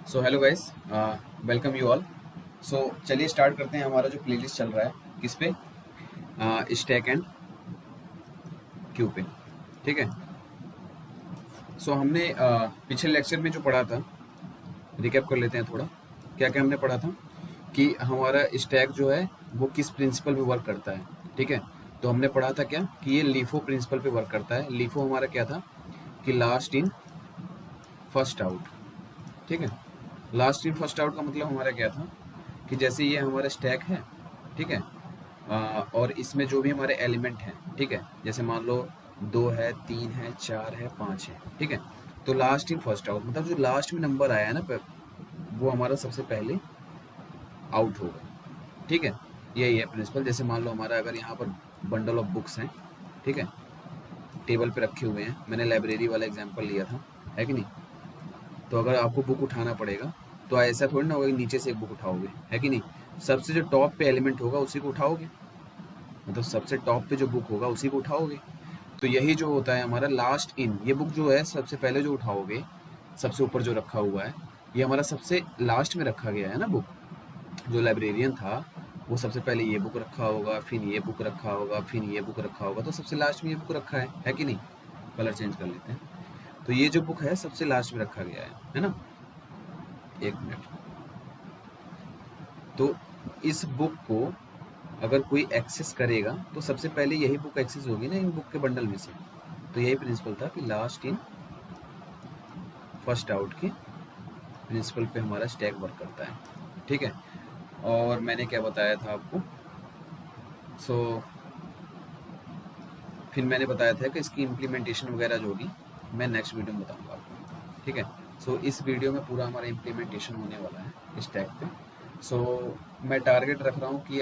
So hello guys, welcome you all. So चलिए start करते हैं। हमारा जो प्लेलिस्ट चल रहा है किस पे, स्टैक एंड क्यू पे। ठीक है। सो हमने पिछले लेक्चर में जो पढ़ा था, रिकैप कर लेते हैं थोड़ा। क्या क्या हमने पढ़ा था कि हमारा स्टैक जो है वो किस प्रिंसिपल पे वर्क करता है। ठीक है। तो हमने पढ़ा था क्या कि ये लीफो प्रिंसिपल पे वर्क करता है। लीफो हमारा क्या था कि लास्ट इन फर्स्ट आउट। ठीक है। लास्ट इन फर्स्ट आउट का मतलब हमारा क्या था कि जैसे ये हमारा स्टैक है, ठीक है, और इसमें जो भी हमारे एलिमेंट हैं, ठीक है, जैसे मान लो 2 है, 3 है, 4 है, 5 है, ठीक है। तो लास्ट इन फर्स्ट आउट मतलब जो लास्ट में नंबर आया है ना वो हमारा सबसे पहले आउट होगा। ठीक है। यही है प्रिंसिपल। जैसे मान लो हमारा अगर यहाँ पर बंडल ऑफ बुक्स हैं, ठीक है, टेबल पे रखे हुए हैं। मैंने लाइब्रेरी वाला एग्जांपल लिया था, है कि नहीं। तो अगर आपको बुक उठाना पड़ेगा तो ऐसा थोड़ी ना होगा कि नीचे से एक बुक उठाओगे, है कि नहीं। सबसे जो टॉप पे एलिमेंट होगा उसी को उठाओगे, मतलब सबसे टॉप पे जो बुक होगा उसी को उठाओगे। तो यही जो होता है हमारा लास्ट इन, ये बुक जो है सबसे पहले जो उठाओगे, सबसे ऊपर जो रखा हुआ है ये हमारा सबसे लास्ट में रखा गया है ना बुक। जो लाइब्रेरियन था वो सबसे पहले ये बुक रखा होगा, फिर ये बुक रखा होगा, फिर ये बुक रखा होगा, तो सबसे लास्ट में ये बुक रखा है कि नहीं। कलर चेंज कर लेते हैं। तो ये जो बुक है सबसे लास्ट में रखा गया है ना। एक मिनट। तो इस बुक को अगर कोई एक्सेस करेगा तो सबसे पहले यही बुक एक्सेस होगी ना इन बुक के बंडल में से। तो यही प्रिंसिपल था कि लास्ट इन फर्स्ट आउट के प्रिंसिपल पे हमारा स्टैक वर्क करता है। ठीक है। और मैंने क्या बताया था आपको, सो फिर मैंने बताया था कि इसकी इम्प्लीमेंटेशन वगैरह जो होगी मैं नेक्स्ट वीडियो में बताऊंगा आपको। ठीक है। सो इस वीडियो में पूरा हमारा इम्प्लीमेंटेशन होने वाला है स्टैक पे। सो मैं टारगेट रख रहा हूँ कि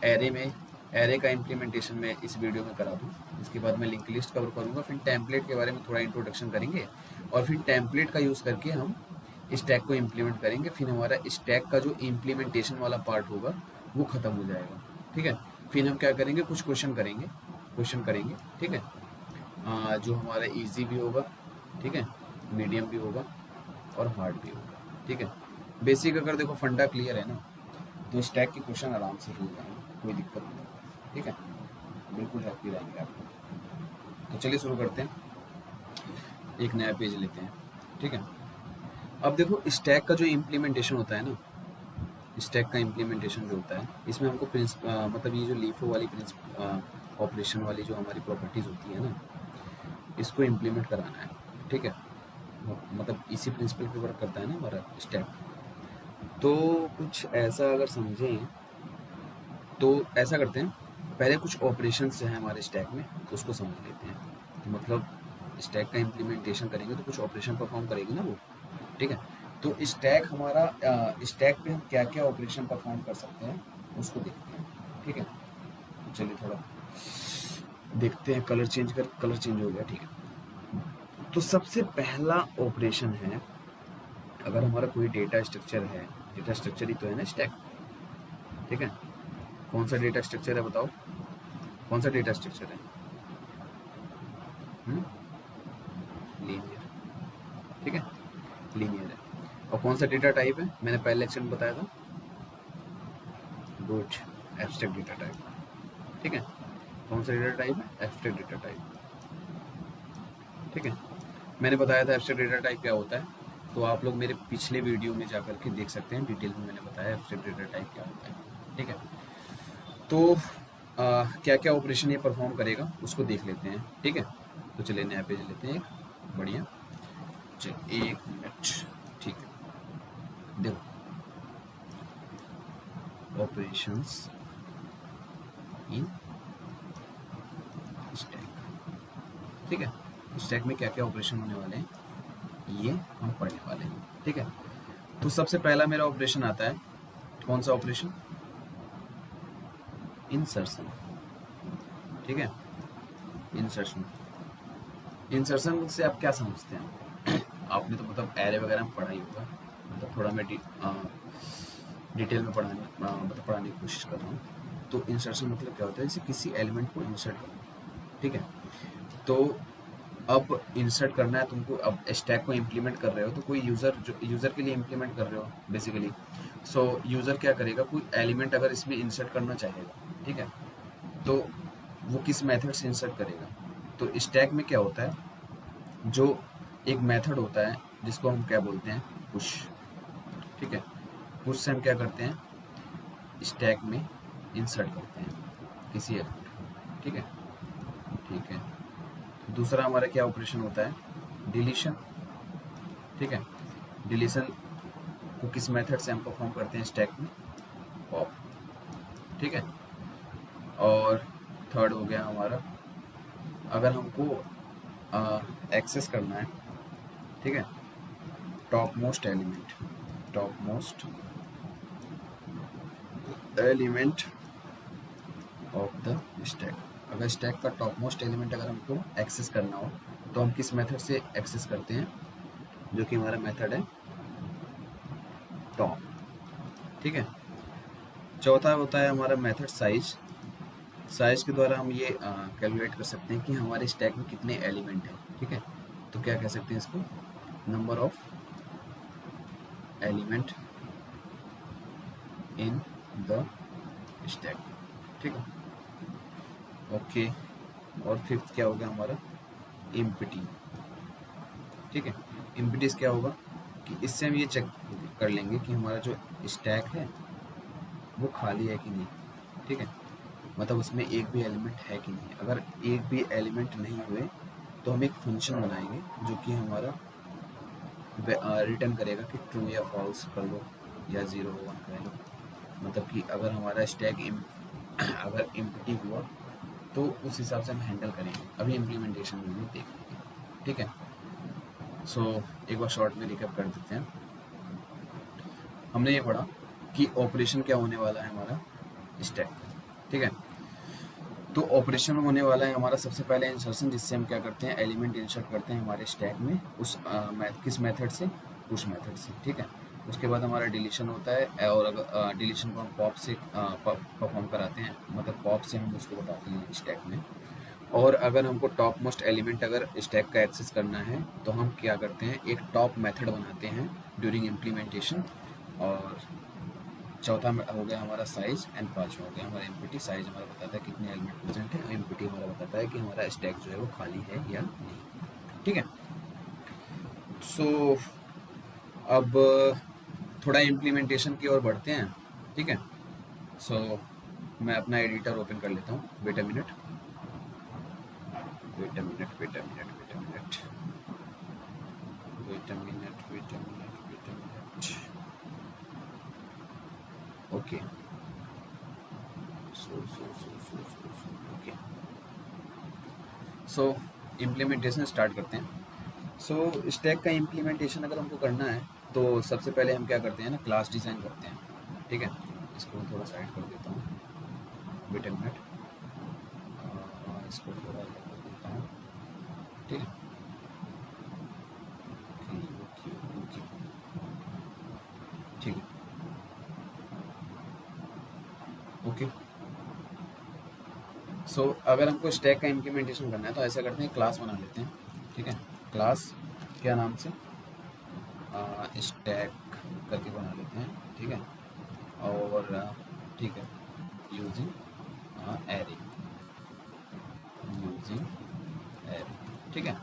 एरे में, एरे का इम्प्लीमेंटेशन मैं इस वीडियो में करा दूँ। इसके बाद मैं लिंक लिस्ट कवर करूँगा, फिर टेम्पलेट के बारे में थोड़ा इंट्रोडक्शन करेंगे, और फिर टेम्पलेट का यूज़ करके हम स्टैक को इम्प्लीमेंट करेंगे। फिर हमारा स्टैक का जो इम्प्लीमेंटेशन वाला पार्ट होगा वो ख़त्म हो जाएगा। ठीक है। फिर हम क्या करेंगे, कुछ क्वेश्चन करेंगे। ठीक है। जो हमारा इजी भी होगा, ठीक है, मीडियम भी होगा और हार्ड भी होगा। ठीक है। बेसिक अगर देखो फंडा क्लियर है ना तो स्टैक के क्वेश्चन आराम से हो जाएंगे, कोई दिक्कत नहीं। ठीक है। बिल्कुल हैप्पी रहेंगे आप। तो चलिए शुरू करते हैं। एक नया पेज लेते हैं। ठीक है। अब देखो स्टैक का जो इम्प्लीमेंटेशन होता है ना, स्टैक का इम्प्लीमेंटेशन जो होता है इसमें हमको मतलब ये जो लीफो वाली ऑपरेशन वाली जो हमारी प्रॉपर्टीज़ होती है ना, इसको इम्प्लीमेंट कराना है। ठीक है। मतलब इसी प्रिंसिपल पे वर्क करता है ना हमारा स्टैक। तो कुछ ऐसा अगर समझें तो ऐसा करते हैं, पहले कुछ ऑपरेशंस हैं हमारे स्टैक में उसको समझ लेते हैं। तो मतलब स्टैक का इम्प्लीमेंटेशन करेंगे तो कुछ ऑपरेशन परफॉर्म करेगी ना वो। ठीक है। तो स्टैक हमारा, स्टैक पे हम क्या क्या ऑपरेशन परफॉर्म कर सकते हैं उसको देखते हैं। ठीक है। तो चलिए थोड़ा देखते हैं। कलर चेंज हो गया। ठीक है। तो सबसे पहला ऑपरेशन है, अगर हमारा कोई डेटा स्ट्रक्चर है, डेटा स्ट्रक्चर ही तो है ना स्टैक। ठीक है। कौन सा डेटा स्ट्रक्चर है बताओ, कौन सा डेटा स्ट्रक्चर है। लीनियर। ठीक है। लीनियर है। और कौन सा डेटा टाइप है, मैंने पहले लेक्चर में बताया था, गुड, एब्स्ट्रैक्ट डेटा टाइप। ठीक है। कौन सा डेटा टाइप है, एब्स्ट्रैक्ट डेटा टाइप। ठीक है। मैंने बताया था एब्स्ट्रैक्ट डेटा टाइप क्या होता है, तो आप लोग मेरे पिछले वीडियो में जाकर के देख सकते हैं, डिटेल में मैंने बताया एब्स्ट्रैक्ट डेटा टाइप क्या होता है। ठीक है। तो क्या क्या ऑपरेशन ये परफॉर्म करेगा उसको देख लेते हैं। ठीक है। तो चलिए नया पेज लेते हैं एक बढ़िया। चल एक मिनट। ठीक है। देखो ऑपरेशंस इन स्टैक। ठीक है। स्टैक में क्या क्या ऑपरेशन होने वाले हैं ये हम पढ़ने वाले हैं। ठीक है। तो सबसे पहला मेरा ऑपरेशन आता है, कौन सा ऑपरेशन, इंसर्शन। ठीक है। इंसर्शन, इंसर्शन से आप क्या समझते हैं आपने तो मतलब एरे वगैरह में पढ़ा ही होगा, मतलब थोड़ा मैं डिटेल में पढ़ाने की कोशिश कर रहा हूँ। तो इंसर्शन मतलब क्या होता है, जैसे किसी एलिमेंट को इंसर्ट करना। ठीक है। तो अब इंसर्ट करना है तुमको, अब स्टैक को इम्प्लीमेंट कर रहे हो तो कोई यूज़र के लिए इम्प्लीमेंट कर रहे हो बेसिकली। सो यूज़र क्या करेगा, कोई एलिमेंट अगर इसमें इंसर्ट करना चाहेगा, ठीक है, तो वो किस मेथड से इंसर्ट करेगा। तो स्टैक में क्या होता है, जो एक मेथड होता है जिसको हम क्या बोलते हैं, पुश, ठीक है। पुश से हम क्या करते हैं, स्टैक में इंसर्ट करते हैं किसी एलिमेंट, ठीक है, ठीक है। दूसरा हमारा क्या ऑपरेशन होता है, डिलीशन, ठीक है। डिलीशन को किस मेथड से हम परफॉर्म करते हैं, स्टैक में पॉप, ठीक है। और थर्ड हो गया हमारा, अगर हमको एक्सेस करना है, ठीक है, top most element, top most element of the stack, अगर स्टैक का टॉप मोस्ट एलिमेंट अगर हमको एक्सेस करना हो तो हम किस मेथड से एक्सेस करते हैं, जो कि हमारा मेथड है टॉप, ठीक है। चौथा होता है हमारा मेथड साइज, साइज के द्वारा हम ये कैलकुलेट कर सकते हैं कि हमारे स्टैक में कितने एलिमेंट हैं, ठीक है। तो क्या कह सकते हैं इसको, number of element in the stack, ठीक है, ओके। और फिफ्थ क्या हो गया हमारा, एम्प्टी, ठीक है। एम्प्टी क्या होगा कि इससे हम ये चेक कर लेंगे कि हमारा जो स्टैक है वो खाली है कि नहीं, ठीक है, मतलब उसमें एक भी एलिमेंट है कि नहीं। अगर एक भी एलिमेंट नहीं हुए तो हम एक फंक्शन बनाएंगे जो कि हमारा रिटर्न करेगा कि ट्रू या फॉल्स कर लो या 0 1 कर लो, मतलब कि अगर हमारा स्टैक अगर एम्प्टी हुआ तो उस हिसाब से हम हैंडल करेंगे, अभी इम्प्लीमेंटेशन में भी देखेंगे, ठीक है। सो एक बार शॉर्ट में रिकैप कर देते हैं। हमने ये पढ़ा कि ऑपरेशन क्या होने वाला है हमारा, स्टैक, ठीक है। तो ऑपरेशन होने वाला है हमारा सबसे पहले इंसर्शन, जिससे हम क्या करते हैं, एलिमेंट इंसर्ट करते हैं हमारे स्टैक में, उस किस मेथड से, पुश मेथड से, ठीक है। उसके बाद हमारा डिलीशन होता है, और अगर डिलीशन को हम पॉप से परफॉर्म कराते हैं, मतलब पॉप से हम उसको बताते हैं स्टैक में। और अगर हमको टॉप मोस्ट एलिमेंट अगर स्टैक का एक्सेस करना है तो हम क्या करते हैं, एक टॉप मेथड बनाते हैं ड्यूरिंग इम्प्लीमेंटेशन। और चौथा हो गया हमारा साइज, एंड पांचवा हो गया हमारा एम्प्टी। साइज हमारा बताता है कितने एलिमेंट प्रेजेंट है, एम्प्टी हमारा बताता है कि हमारा स्टैक जो है वो खाली है या नहीं, ठीक है। सो अब थोड़ा इम्प्लीमेंटेशन की ओर बढ़ते हैं, ठीक है। सो मैं अपना एडिटर ओपन कर लेता हूँ, wait a minute, wait a minute, wait a minute, wait a minute, wait a minute, wait a minute, wait a minute, okay. Okay, so implementation start करते हैं। सो स्टैक का इम्प्लीमेंटेशन अगर हमको करना है तो सबसे पहले हम क्या करते हैं ना, क्लास डिज़ाइन करते हैं, ठीक है। इसको मैं थोड़ा साइड कर देता हूँ, वेट अ मिनट, इसको थोड़ा अलग कर देता हूँ, ठीक है। ओके, ओके, ओके, ठीक है, ओके। सो अगर हमको स्टैक का इम्प्लीमेंटेशन करना है तो ऐसा करते हैं, क्लास बना लेते हैं, ठीक है। क्लास क्या नाम से, स्टैक करके बना लेते हैं, ठीक है। और ठीक है, यूजिंग एरे, यूजिंग एरे, ठीक है।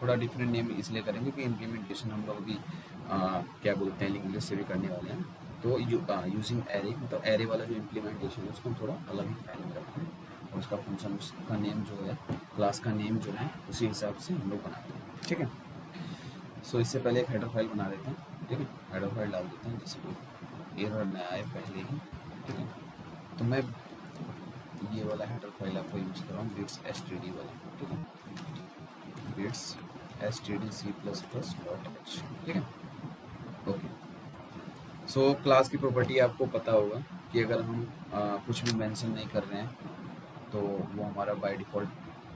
थोड़ा डिफरेंट नेम इसलिए करेंगे कि इम्प्लीमेंटेशन हम लोग अभी क्या बोलते हैं, इंग्लिश से भी करने वाले हैं। तो यूजिंग एरे मतलब एरे वाला जो इम्प्लीमेंटेशन है उसको हम थोड़ा अलग ही फाइल में रखते हैं, और उसका फंक्शन, उसका नेम जो है, क्लास का नेम जो है उसी हिसाब से हम लोग बनाते हैं, ठीक है। सो इससे पहले एक हेडर फाइल बना देते हैं, ठीक है। हेडर फाइल डाल देते हैं जिससे कोई एरर ना आए पहले ही, ठीक है। तो मैं ये वाला हेडर फाइल आपको यूज़ कर रहा हूँ, बिट्स std वाला, ठीक है, बिट्स std c++.h, ठीक है, ओके। सो क्लास की प्रॉपर्टी आपको पता होगा कि अगर हम कुछ भी मेंशन नहीं कर रहे हैं तो वो हमारा बाय डिफ़ॉल्ट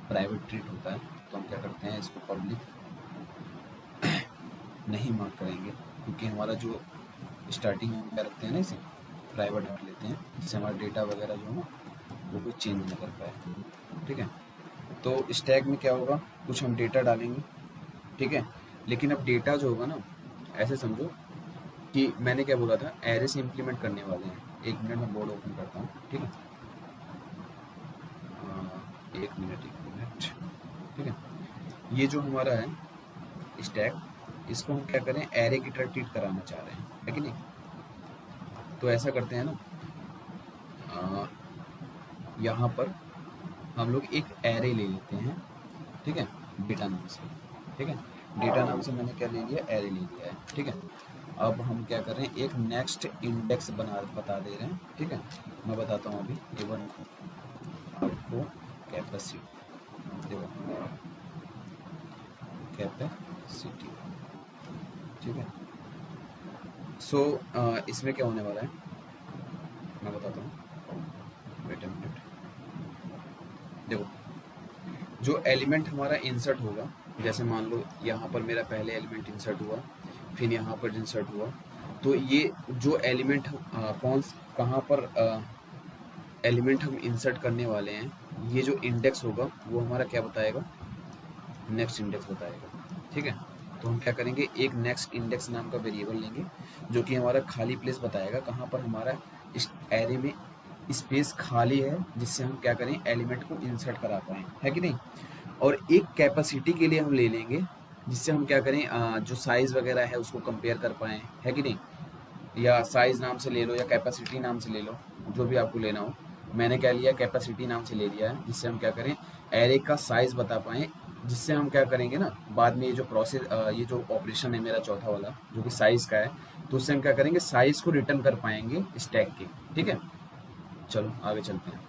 प्राइवेट ट्रीट होता है। तो हम क्या करते हैं, इसको पब्लिक नहीं मार्क करेंगे, क्योंकि हमारा जो स्टार्टिंग में हम क्या रखते हैं ना, इसे प्राइवेट रख लेते हैं, जिससे हमारा डेटा वगैरह जो है ना वो कोई चेंज ना कर पाए, ठीक है। तो स्टैक में क्या होगा, कुछ हम डेटा डालेंगे, ठीक है। लेकिन अब डेटा जो होगा ना, ऐसे समझो कि मैंने क्या बोला था, एरे से इम्प्लीमेंट करने वाले हैं। एक मिनट में बोर्ड ओपन करता हूँ, ठीक है। एक मिनट, ठीक है। ये जो हमारा है स्टैक, इसको हम क्या करें, एरे की तरह ट्रीट कराना चाह रहे हैं, है कि नहीं। तो ऐसा करते हैं ना, यहाँ पर हम लोग एक एरे ले लेते हैं, ठीक है, डेटा नाम से, ठीक है। डेटा नाम से मैंने क्या ले लिया, एरे ले लिया है, ठीक है। अब हम क्या कर रहे हैं, एक नेक्स्ट इंडेक्स बता दे रहे हैं, ठीक है। मैं बताता हूँ अभी केवल आपको, कैपेसिटी, देखो कैपेसिटी, ठीक है। सो इसमें क्या होने वाला है, मैं बताता हूँ, वेट अ मिनट। देखो, जो एलिमेंट हमारा इंसर्ट होगा, जैसे मान लो यहाँ पर मेरा पहले एलिमेंट इंसर्ट हुआ, फिर यहाँ पर इंसर्ट हुआ, तो ये जो एलिमेंट कौन कहाँ पर एलिमेंट हम इंसर्ट करने वाले हैं, ये जो इंडेक्स होगा वो हमारा क्या बताएगा, नेक्स्ट इंडेक्स बताएगा, ठीक है। तो हम क्या करेंगे, एक नेक्स्ट इंडेक्स नाम का वेरिएबल लेंगे जो कि हमारा खाली प्लेस बताएगा, कहाँ पर हमारा इस एरे में स्पेस खाली है, जिससे हम क्या करें, एलिमेंट को इंसर्ट करा पाएँ, है कि नहीं। और एक कैपेसिटी के लिए हम ले लेंगे, जिससे हम क्या करें, जो साइज़ वगैरह है उसको कंपेयर कर पाएँ, है कि नहीं। या साइज़ नाम से ले लो या कैपेसिटी नाम से ले लो, जो भी आपको लेना हो। मैंने क्या लिया, कैपेसिटी नाम से ले लिया है, जिससे हम क्या करें, एरे का साइज़ बता पाएँ, जिससे हम क्या करेंगे ना, बाद में ये जो प्रोसेस, ये जो ऑपरेशन है मेरा चौथा वाला, जो कि साइज़ का है, तो उससे हम क्या करेंगे, साइज़ को रिटर्न कर पाएंगे स्टैक के, ठीक है। चलो आगे चलते हैं,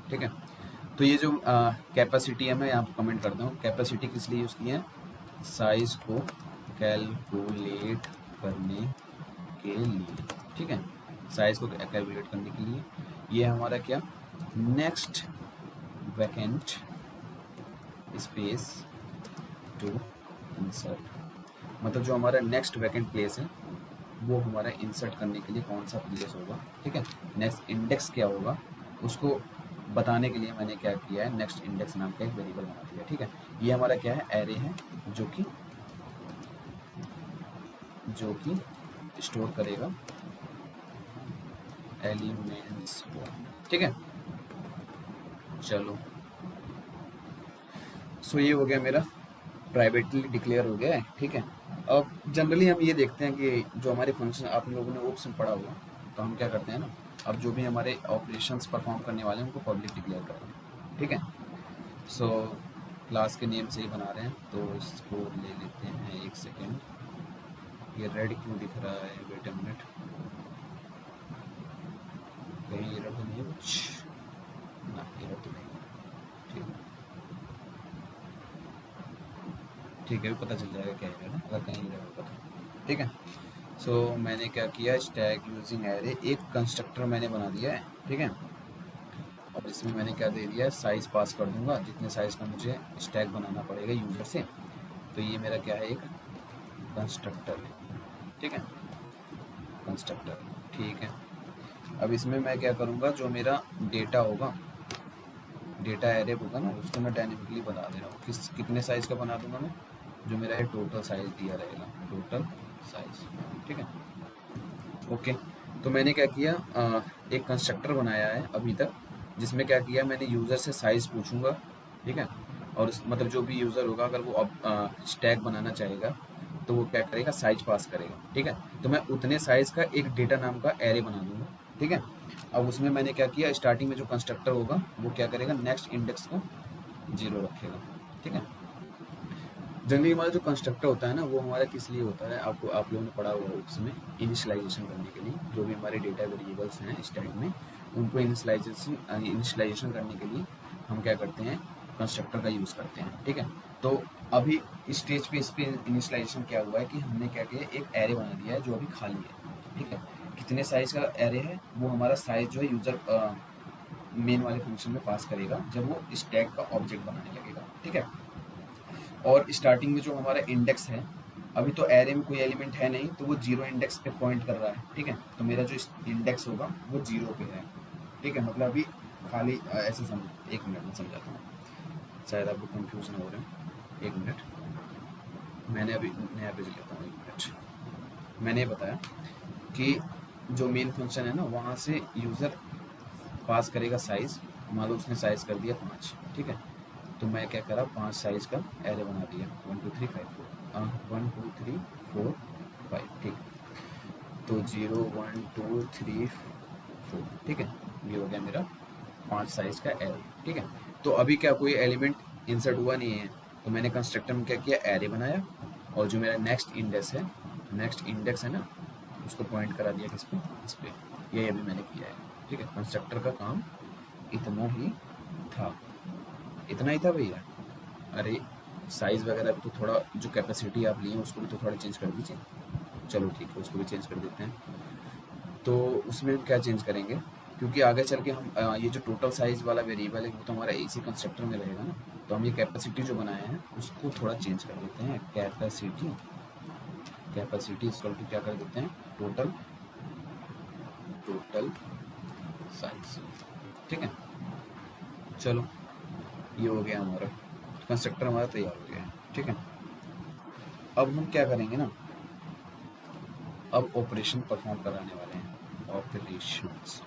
ठीक है। तो ये जो कैपेसिटी है, मैं यहाँ पर कमेंट करता हूँ, कैपेसिटी किस लिए यूज़ की है, साइज़ को कैलकुलेट करने के लिए, ठीक है। साइज को कैलकुलेट करने के लिए ये हमारा क्या, next vacant space to insert, मतलब जो हमारा नेक्स्ट वैकेंट प्लेस है वो हमारा इंसर्ट करने के लिए कौन सा प्लेस होगा, ठीक है। नेक्स्ट इंडेक्स क्या होगा उसको बताने के लिए मैंने क्या किया है, नेक्स्ट इंडेक्स नाम का एक वेरिएबल बना दिया, ठीक है। ये हमारा क्या है, एरे है, जो कि स्टोर करेगा एलिमेंट्स को, ठीक है। चलो, सो ये हो गया मेरा, प्राइवेटली डिक्लेयर हो गया है, ठीक है। अब जनरली हम ये देखते हैं कि जो हमारे फंक्शन, आप लोगों ने ओप्स में पढ़ा होगा, तो हम क्या करते हैं ना, अब जो भी हमारे ऑपरेशंस परफॉर्म करने वाले हैं उनको पब्लिक डिक्लेयर कर रहे हैं, ठीक है। सो क्लास के नेम से ही बना रहे हैं, तो इसको ले लेते हैं, एक सेकेंड, ये रेड क्यों दिख रहा है, वेट अ मिनट, कहीं एरर तो नहीं है कुछ, ना एरर तो नहीं है, ठीक है, ठीक है, पता चल जाएगा क्या एरर है अगर कहीं एरर होगा तो, ठीक है। सो मैंने क्या किया, स्टैक यूजिंग एरे, एक कंस्ट्रक्टर मैंने बना दिया है, ठीक है। और इसमें मैंने क्या दे दिया है, साइज़ पास कर दूंगा, जितने साइज़ का मुझे स्टैक बनाना पड़ेगा यूज़र से। तो ये मेरा क्या है, एक कंस्ट्रक्टर है, ठीक है, कंस्ट्रक्टर, ठीक है। अब इसमें मैं क्या करूँगा, जो मेरा डेटा होगा, डेटा एरे होगा ना, उसको मैं डायनेमिकली बना दे रहा हूँ, कितने साइज़ का बना दूंगा मैं, जो मेरा है टोटल साइज़ दिया रहेगा, टोटल साइज़, ठीक है, ओके। तो मैंने क्या किया, एक कंस्ट्रक्टर बनाया है अभी तक, जिसमें क्या किया, मैंने यूज़र से साइज़ पूछूंगा, ठीक है। और मतलब जो भी यूज़र होगा, अगर वो अब स्टैक बनाना चाहेगा तो वो क्या करेगा, साइज पास करेगा, ठीक है। तो मैं उतने साइज़ का एक डेटा नाम का एरे बना दूंगा, ठीक है। अब उसमें मैंने क्या किया, स्टार्टिंग में जो कंस्ट्रक्टर होगा वो क्या करेगा, नेक्स्ट इंडेक्स को 0 रखेगा, ठीक है। जनरली हमारा जो कंस्ट्रक्टर होता है ना, वो हमारा किस लिए होता है, आपको, आप लोगों ने पढ़ा हुआ है उसमें, इनिशियलाइजेशन करने के लिए, जो भी हमारे डेटा वेरिएबल्स हैं स्टैक में, उनको इनिशियलाइजेशन करने के लिए हम क्या करते हैं, कंस्ट्रक्टर का यूज़ करते हैं, ठीक है। तो अभी इस स्टेज पे इस पे इनिशियलाइजेशन क्या हुआ है कि हमने क्या किया, एक एरे बना दिया है जो अभी खाली है, ठीक है। कितने साइज़ का एरे है, वो हमारा साइज़ जो है यूज़र मेन वाले फंक्शन में पास करेगा जब वो स्टैक का ऑब्जेक्ट बनाने लगेगा, ठीक है। और स्टार्टिंग में जो हमारा इंडेक्स है, अभी तो एरे में कोई एलिमेंट है नहीं, तो वो 0 इंडेक्स पे पॉइंट कर रहा है, ठीक है। तो मेरा जो इंडेक्स होगा वो 0 पे है, ठीक है। मतलब अभी खाली, ऐसे समझ, एक मिनट में समझाता हूँ। शायद आपको कंफ्यूजन हो रहा है। एक मिनट, मैंने अभी नया पेज लेता हूँ, एक मिनट। मैंने ये बताया कि जो मेन फंक्शन है ना, वहाँ से यूज़र पास करेगा साइज़। मान लो उसने साइज़ कर दिया 5, ठीक है। तो मैं क्या करा, 5 साइज़ का एरे बना दिया, 1 2 3 5 4, 1 2 3 4 5, ठीक। तो 0 1 2 3 4, ठीक है। ये हो गया मेरा 5 साइज़ का एरे, ठीक है। तो अभी क्या कोई एलिमेंट इंसर्ट हुआ नहीं है, तो मैंने कंस्ट्रक्टर में क्या किया, एरे बनाया। और जो मेरा नेक्स्ट इंडेक्स है ना, उसको पॉइंट करा दिया किस पे, इस पे। ये अभी मैंने किया है, ठीक है। कंस्ट्रक्टर का काम इतना ही था, इतना ही था भैया। अरे साइज़ वगैरह भी तो थोड़ा, जो कैपेसिटी आप लिए उसको भी तो थोड़ा चेंज कर दीजिए। चलो ठीक है, उसको भी चेंज कर देते हैं। तो उसमें हम क्या चेंज करेंगे, क्योंकि आगे चल के हम ये जो टोटल साइज़ वाला वेरिएबल है वो तो हमारा इसी कंस्ट्रक्टर में रहेगा ना। तो हम ये कैपेसिटी जो बनाए हैं उसको थोड़ा चेंज कर देते हैं। कैपेसिटी इसको क्या कर देते हैं, टोटल साइज, ठीक है। चलो ये हो गया हमारा कंस्ट्रक्टर, हमारा तैयार हो गया है, ठीक है। अब हम क्या करेंगे ना, अब ऑपरेशन परफॉर्म कराने वाले हैं। ऑपरेशंस,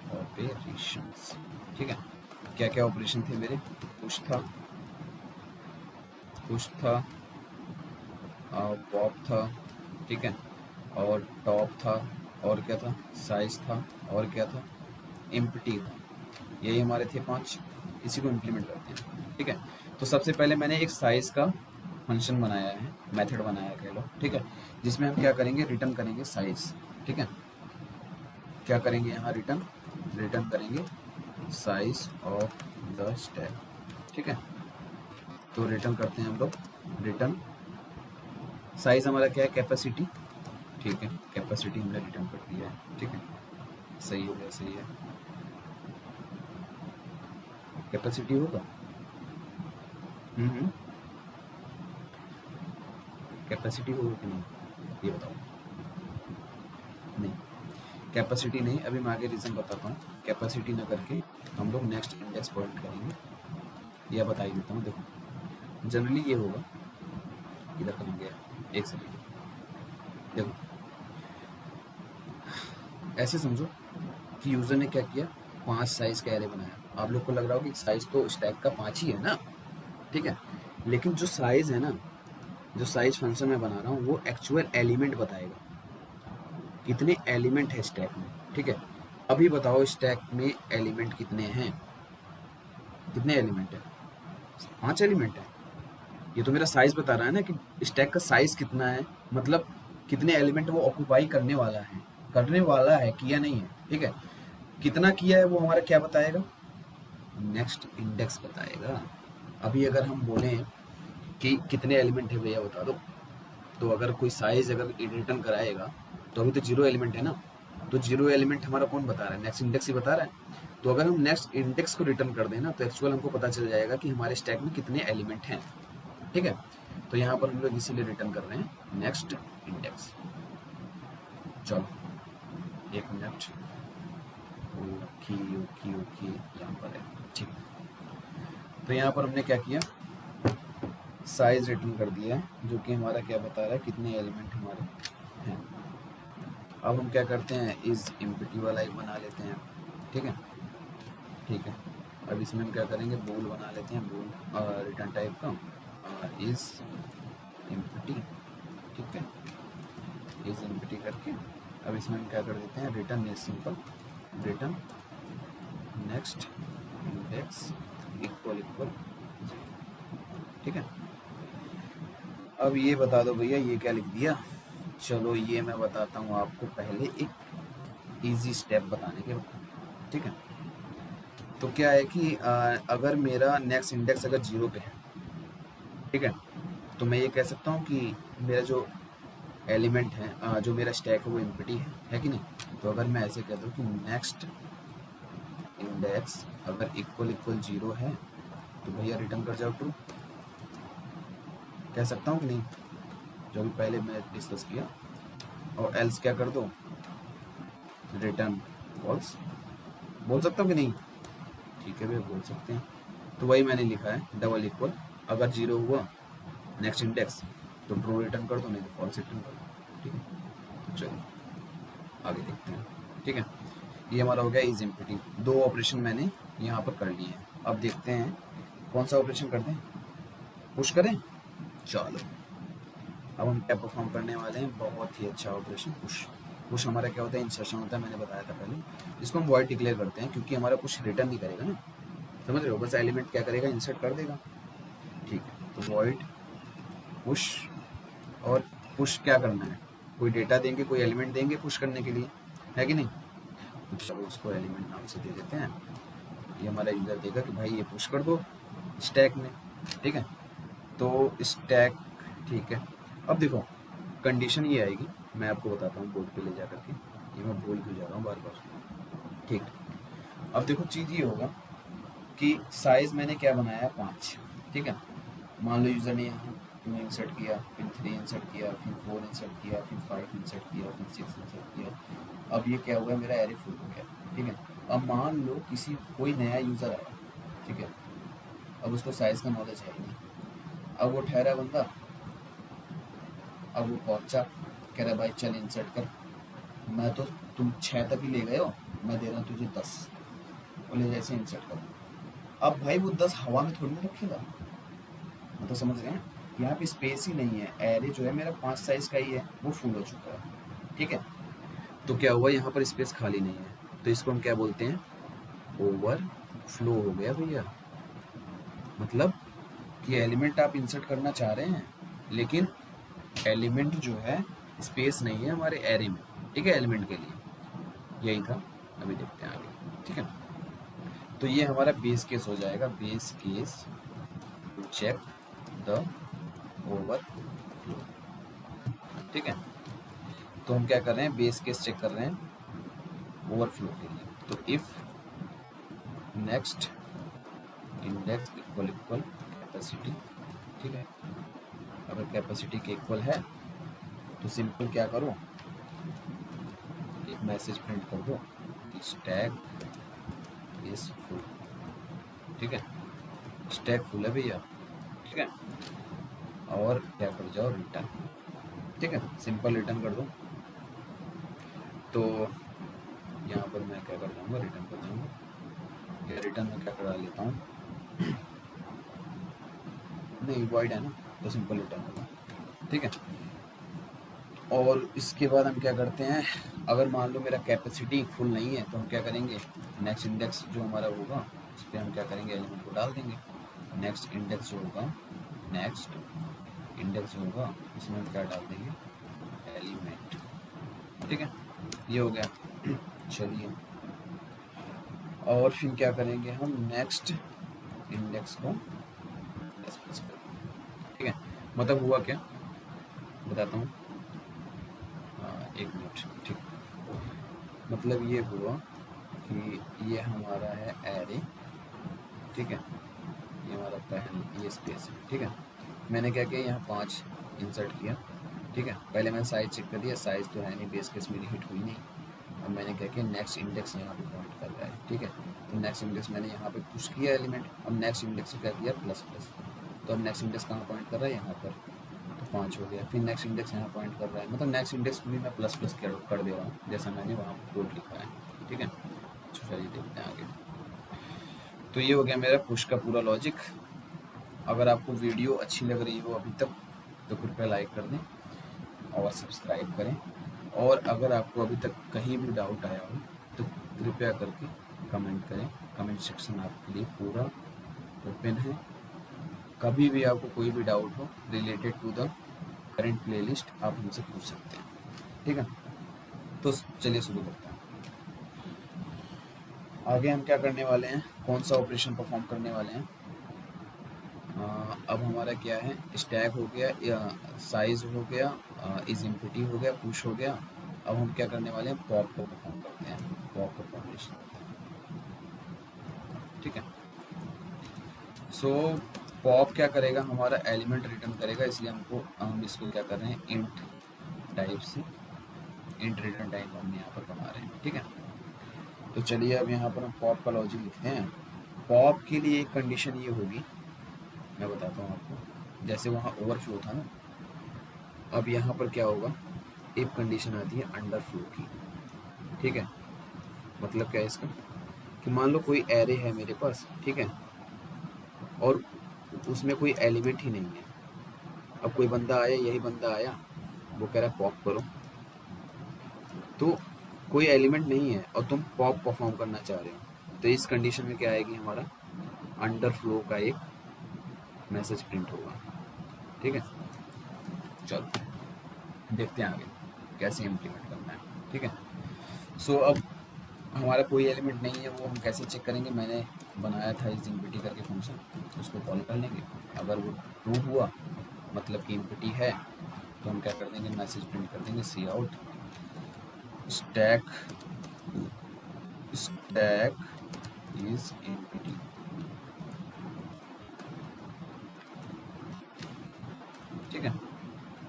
ठीक है। क्या क्या ऑपरेशन थे मेरे, पुश था, पॉप था, ठीक है। और टॉप था, और क्या था, साइज था, और क्या था, एम्प्टी था। यही हमारे थे 5। इसी को इम्प्लीमेंट करते हैं, ठीक है। तो सबसे पहले मैंने एक साइज का फंक्शन बनाया है, मेथड बनाया है कह लो, ठीक है। जिसमें हम क्या करेंगे, रिटर्न करेंगे साइज, ठीक है। क्या करेंगे यहाँ, रिटर्न करेंगे साइज ऑफ द स्टैक, ठीक है। तो रिटर्न करते हैं हम लोग, रिटर्न साइज हमारा क्या है, कैपेसिटी, ठीक है। कैपेसिटी हमने रिटर्न कर दिया है, ठीक है। सही हो गया, सही है। कैपेसिटी होगा, कैपेसिटी होगा कि नहीं, ये बताओ। नहीं, कैपेसिटी नहीं। अभी मैं आगे रीज़न बताता हूँ। कैपेसिटी ना करके हम लोग नेक्स्ट इंडेक्स पॉइंट करेंगे, या बता ही देता हूँ। देखो जनरली ये होगा, इधर करेंगे, एक सेकेंड। देखो ऐसे समझो कि यूज़र ने क्या किया, 5 साइज़ का एरे बनाया। आप लोग को लग रहा हो कि साइज़ तो स्टैक का 5 ही है ना, ठीक है। लेकिन जो साइज़ है ना, जो साइज़ फंक्शन मैं बना रहा हूँ वो एक्चुअल एलिमेंट बताएगा, कितने एलिमेंट है स्टैक में, ठीक है। अभी बताओ स्टैक में एलिमेंट कितने हैं, कितने एलिमेंट है, 5 एलिमेंट है। ये तो मेरा साइज बता रहा है ना कि स्टैक का साइज कितना है, मतलब कितने एलिमेंट वो ऑक्यूपाई करने वाला है, किया नहीं है, ठीक है। कितना किया है वो हमारा क्या बताएगा, नेक्स्ट इंडेक्स बताएगा। अभी अगर हम बोलें कि कितने एलिमेंट है भैया बता दो, तो अगर कोई साइज अगर रिटर्न कराएगा तो अभी तो 0 एलिमेंट है ना। तो 0 एलिमेंट हमारा कौन बता रहा है, नेक्स्ट इंडेक्स ही बता रहा है। तो अगर हम नेक्स्ट इंडेक्स को रिटर्न कर दें ना, तो एक्चुअल हमको पता चल जाएगा कि हमारे स्टैक में कितने एलिमेंट हैं, ठीक है। तो यहाँ पर हम लोग इसीलिए रिटर्न कर रहे हैं नेक्स्ट इंडेक्स। चलो एक मिनट, ओके ओके ओके, यहाँ पर है, ठीक। तो यहाँ पर हमने क्या किया, साइज रिटर्न कर दिया है, जो कि हमारा क्या बता रहा है, कितने एलिमेंट हमारे हैं। अब हम क्या करते हैं, इस एम्प्टी वाला एक बना लेते हैं, ठीक है, ठीक है। अब इसमें हम क्या करेंगे, बूल बना लेते हैं, बूल रिटर्न टाइप का, इस एम्प्टी, ठीक है। इस एम्प्टी करके अब इसमें हम क्या कर देते हैं, return is simple, return next index equal, ठीक है। अब ये बता दो भैया ये क्या लिख दिया। चलो ये मैं बताता हूँ आपको, पहले एक इजी स्टेप बताने के बाद, ठीक है। तो क्या है कि अगर मेरा नेक्स्ट इंडेक्स अगर 0 पे है, ठीक है, तो मैं ये कह सकता हूँ कि मेरा जो एलिमेंट है, जो मेरा स्टैक है वो एम्प्टी है कि नहीं। तो अगर मैं ऐसे कह दूँ कि नेक्स्ट इंडेक्स अगर इक्वल 0 है, तो भैया रिटर्न कर जाओ ट्रू, कह सकता हूँ कि नहीं, जो भी पहले मैं डिस्कस किया। और एल्स क्या कर दो, रिटर्न फॉल्स, बोल सकता हूँ कि नहीं, ठीक है भैया बोल सकते हैं। तो वही मैंने लिखा है, डबल इक्वल अगर 0 हुआ नेक्स्ट इंडेक्स तो ट्रू रिटर्न कर दो, नहीं तो फॉल्स रिटर्न कर दो। ठीक है, तो चलो आगे देखते हैं। ठीक है, ये हमारा हो गया इज एम्प्टी। 2 ऑपरेशन मैंने यहाँ पर कर लिए हैं। अब देखते हैं कौन सा ऑपरेशन करते हैं, पुश करें। चलो अब हम क्या परफॉर्म करने वाले हैं, बहुत ही अच्छा ऑपरेशन पुश। पुश हमारा क्या होता है, इंसर्शन होता है, मैंने बताया था पहले। इसको हम वॉइड डिक्लेयर करते हैं क्योंकि हमारा पुश रिटर्न नहीं करेगा ना, समझ रहे हो, बस एलिमेंट क्या करेगा, इंसर्ट कर देगा। ठीक है, तो वॉइड पुश, और पुश क्या करना है, कोई डेटा देंगे, कोई एलिमेंट देंगे पुश करने के लिए, है कि नहीं। तो चलो उसको एलिमेंट नाम से दे देते हैं। ये हमारा यूज़र देगा कि भाई ये पुश कर दो स्टैक में। ठीक है, तो स्टैक, ठीक है। अब देखो कंडीशन ये आएगी, मैं आपको बताता हूँ बोर्ड पे ले जा करके, ये मैं भूल क्यों जा रहा हूँ बार बार। ठीक, अब देखो चीज़ ये होगा कि साइज़ मैंने क्या बनाया है 5। ठीक है, मान लो यूज़र ने यहाँ 2 इंसर्ट किया, फिर 3 इंसर्ट किया, फिर 4 इंसर्ट किया, फिर 5 इंसर्ट किया, फिर 6 इंसर्ट किया। अब ये क्या हुआ, मेरा एरे फुल हो गया। ठीक है, अब मान लो किसी कोई नया यूज़र आया। ठीक है, अब उसको साइज़ का नॉलेज है ही नहीं। अब वो ठहरा बंदा, अब वो पहुंचा, कह रहा भाई चल इंसर्ट कर। मैं तो, तुम 6 तक ही ले गए हो, मैं दे रहा हूँ तुझे 10, बोले जैसे इंसर्ट कर। अब भाई वो 10 हवा में थोड़ी ना रखेगा, मतलब समझ रहे हैं, यहाँ पे स्पेस ही नहीं है। एरे जो है मेरा 5 साइज का ही है, वो फुल हो चुका है। ठीक है, तो क्या हुआ, यहाँ पर स्पेस खाली नहीं है, तो इसको हम क्या बोलते हैं, ओवर फ्लो हो गया भैया। मतलब कि एलिमेंट आप इंसर्ट करना चाह रहे हैं, लेकिन एलिमेंट जो है स्पेस नहीं है हमारे एरे में। ठीक है, एलिमेंट के लिए यही था, अभी देखते हैं आगे। ठीक है, तो ये हमारा बेस केस हो जाएगा, base case to check the overflow. ठीक है, तो हम क्या कर रहे हैं, बेस केस चेक कर रहे हैं ओवरफ्लो के लिए। तो if next index equal equal capacity. ठीक है, अगर कैपेसिटी के इक्वल है तो सिंपल क्या करो, एक मैसेज प्रिंट कर दो, स्टैक इज फुल। ठीक है, स्टैक फुल है भैया। ठीक है, और क्या कर जाओ, रिटर्न। ठीक है, सिंपल रिटर्न कर दो। तो यहाँ पर मैं क्या कर जाऊँगा, रिटर्न कर जाऊँगा, या रिटर्न में क्या करा लेता हूँ, नहीं वॉइड है ना, तो सिंपल रिटर्न होगा। ठीक है, और इसके बाद हम क्या करते हैं, अगर मान लो मेरा कैपेसिटी फुल नहीं है तो हम क्या करेंगे, नेक्स्ट इंडेक्स जो हमारा होगा उस पर हम क्या करेंगे, एलिमेंट को डाल देंगे। नेक्स्ट इंडेक्स जो होगा, नेक्स्ट इंडेक्स जो होगा उसमें हम क्या डाल देंगे, एलिमेंट। ठीक है, ये हो गया। चलिए, और फिर क्या करेंगे हम, नेक्स्ट इंडेक्स को डिस्प्लेस करेंगे। ठीक है, मतलब हुआ क्या, बताता हूँ, एक मिनट। ठीक, मतलब ये हुआ कि ये हमारा है एरे। ठीक है, ये हमारा पहले ये स्पेस है। ठीक है, मैंने क्या किया, यहाँ 5 इंसर्ट किया। ठीक है, पहले मैंने साइज चेक कर दिया, साइज तो है नहीं, बेस केस मेरी हिट हुई नहीं। अब मैंने क्या किया, नेक्स्ट इंडेक्स यहाँ पे पॉइंट कर रहा है। ठीक है, तो नेक्स्ट इंडेक्स मैंने यहाँ पे पुश किया एलिमेंट। अब नेक्स्ट इंडेक्स को क्या किया, प्लस प्लस। तो अब नेक्स्ट इंडेक्स कहाँ पॉइंट कर रहा है, यहाँ पर, तो 5 हो गया। फिर नेक्स्ट इंडेक्स यहाँ पॉइंट कर रहा है, मतलब नेक्स्ट इंडेक्स को भी मैं प्लस प्लस कर दे रहा हूँ, जैसा मैंने वहाँ कोड लिखा है। ठीक है, चलिए देखते हैं आगे। तो ये हो गया मेरा पुश का पूरा लॉजिक। अगर आपको वीडियो अच्छी लग रही हो अभी तक तो कृपया लाइक कर दें और सब्सक्राइब करें, और अगर आपको अभी तक कहीं भी डाउट आया हो तो कृपया करके कमेंट करें। कमेंट सेक्शन आपके लिए पूरा ओपन है, कभी भी आपको कोई भी डाउट हो related to the current playlist आप हमसे पूछ सकते हैं। ठीक है, तो चलिए शुरू करते हैं। आगे हम क्या करने वाले हैं, कौन सा ऑपरेशन परफॉर्म करने वाले हैं। अब हमारा क्या है, स्टैक हो गया, साइज हो गया, इज एम्प्टी हो गया, पुश हो गया। अब हम क्या करने वाले हैं, पॉप को परफॉर्म करते हैं, पॉप का फॉर्मेशन करते हैं। ठीक है, सो पॉप क्या करेगा, हमारा एलिमेंट रिटर्न करेगा, इसलिए हम इसको क्या कर रहे हैं, इंट टाइप से, इंट रिटर्न टाइप हम यहाँ पर बना रहे हैं। ठीक है, तो चलिए अब यहाँ पर हम पॉप का लॉजिक लिखते हैं। पॉप के लिए एक कंडीशन ये होगी मैं बताता हूँ आपको। जैसे वहाँ ओवरफ्लो था ना, अब यहाँ पर क्या होगा, एक कंडीशन आती है अंडर फ्लो की। ठीक है, मतलब क्या है इसका, कि मान लो कोई एरे है मेरे पास, ठीक है, और उसमें कोई एलिमेंट ही नहीं है। अब कोई बंदा आया, यही बंदा आया, वो कह रहा है पॉप करो, तो कोई एलिमेंट नहीं है और तुम पॉप परफॉर्म करना चाह रहे हो, तो इस कंडीशन में क्या आएगी, हमारा अंडर फ्लो का एक मैसेज प्रिंट होगा। ठीक है, चलो देखते हैं आगे कैसे इम्प्लीमेंट करना है। ठीक है, सो अब हमारा कोई एलिमेंट नहीं है, वो हम कैसे चेक करेंगे। मैंने बनाया था इस इम्पिटी करके फंक्शन, उसको कॉल कर लेंगे। अगर वो ट्रू हुआ मतलब कि इम्पिटी है, तो हम क्या कर देंगे, मैसेज प्रिंट कर देंगे cout stack stack is empty. ठीक है,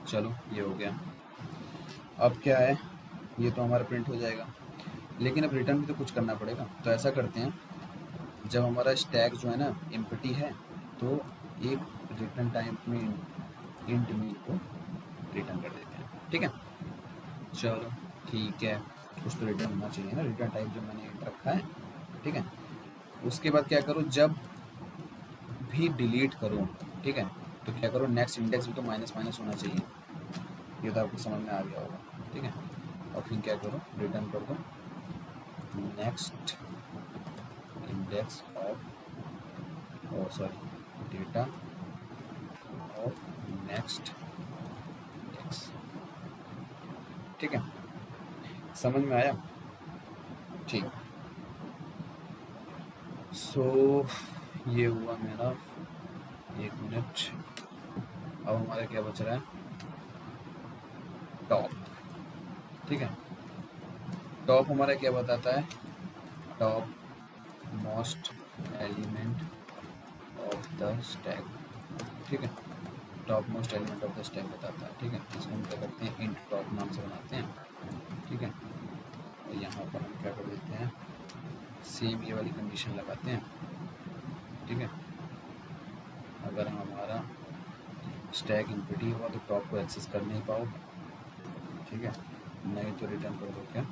चलो ये हो गया। अब क्या है, ये तो हमारा प्रिंट हो जाएगा, लेकिन अब रिटर्न भी तो कुछ करना पड़ेगा। तो ऐसा करते हैं, जब हमारा स्टैक जो है ना एम्प्टी है, तो एक रिटर्न टाइप में इंट मील को रिटर्न कर देते हैं। ठीक है, चलो ठीक है, कुछ तो रिटर्न होना चाहिए ना, रिटर्न टाइप जो मैंने इंट रखा है। ठीक है, उसके बाद क्या करो, जब भी डिलीट करो, ठीक है, तो क्या करो, नेक्स्ट इंडेक्स भी तो माइनस माइनस होना चाहिए। ये तो आपको समझ में आ गया होगा। ठीक है, और फिर क्या करो, रिटर्न कर दो next index of sorry data of next index. ठीक है, समझ में आया। ठीक, सो ये हुआ मेरा, एक मिनट। अब हमारा क्या बच रहा है, टॉप। ठीक है, टॉप हमारा क्या बताता है, top most element of the stack. ठीक है, top most element of the stack बताता है। ठीक है, इसको हम क्या करते हैं, इंट टॉप नाम से बनाते हैं। ठीक है, और यहाँ पर हम क्या कर देते हैं, सेम ये वाली कंडीशन लगाते हैं। ठीक है, अगर हमारा स्टैक इम्पिटी हुआ तो टॉप को एक्सेस कर नहीं पाओगे। ठीक है, नहीं तो रिटर्न कर दो क्या,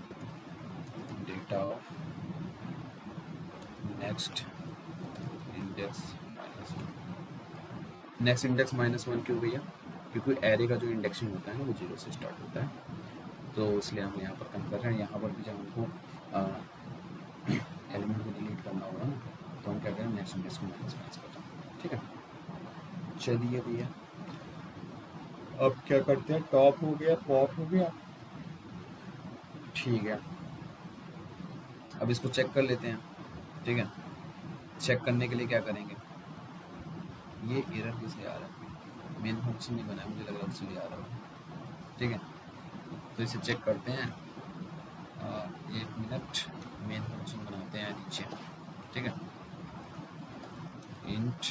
डेटा ऑफ नेक्स्ट इंडेक्स -1 क्यों भैया, क्योंकि एरे का जो इंडेक्सिंग होता है ना वो 0 से स्टार्ट होता है, तो इसलिए हम यहाँ पर कम कर रहे हैं। यहाँ पर भी जब हमको एलिमेंट को डिलीट करना होगा ना, तो हम क्या करें, नेक्स्ट इंडेक्स को -5 कर दें। ठीक है, चलिए भैया, अब क्या करते हैं, टॉप हो गया, पॉप हो गया। ठीक है, अब इसको चेक कर लेते हैं। ठीक है, चेक करने के लिए क्या करेंगे, ये एरर किसे आ रहा है, मेन फंक्शन नहीं बना है, मुझे लग रहा है उसलिए आ रहा है। ठीक है, तो इसे चेक करते हैं। एक मिनट, मेन फंक्शन बनाते हैं नीचे। ठीक है, इंट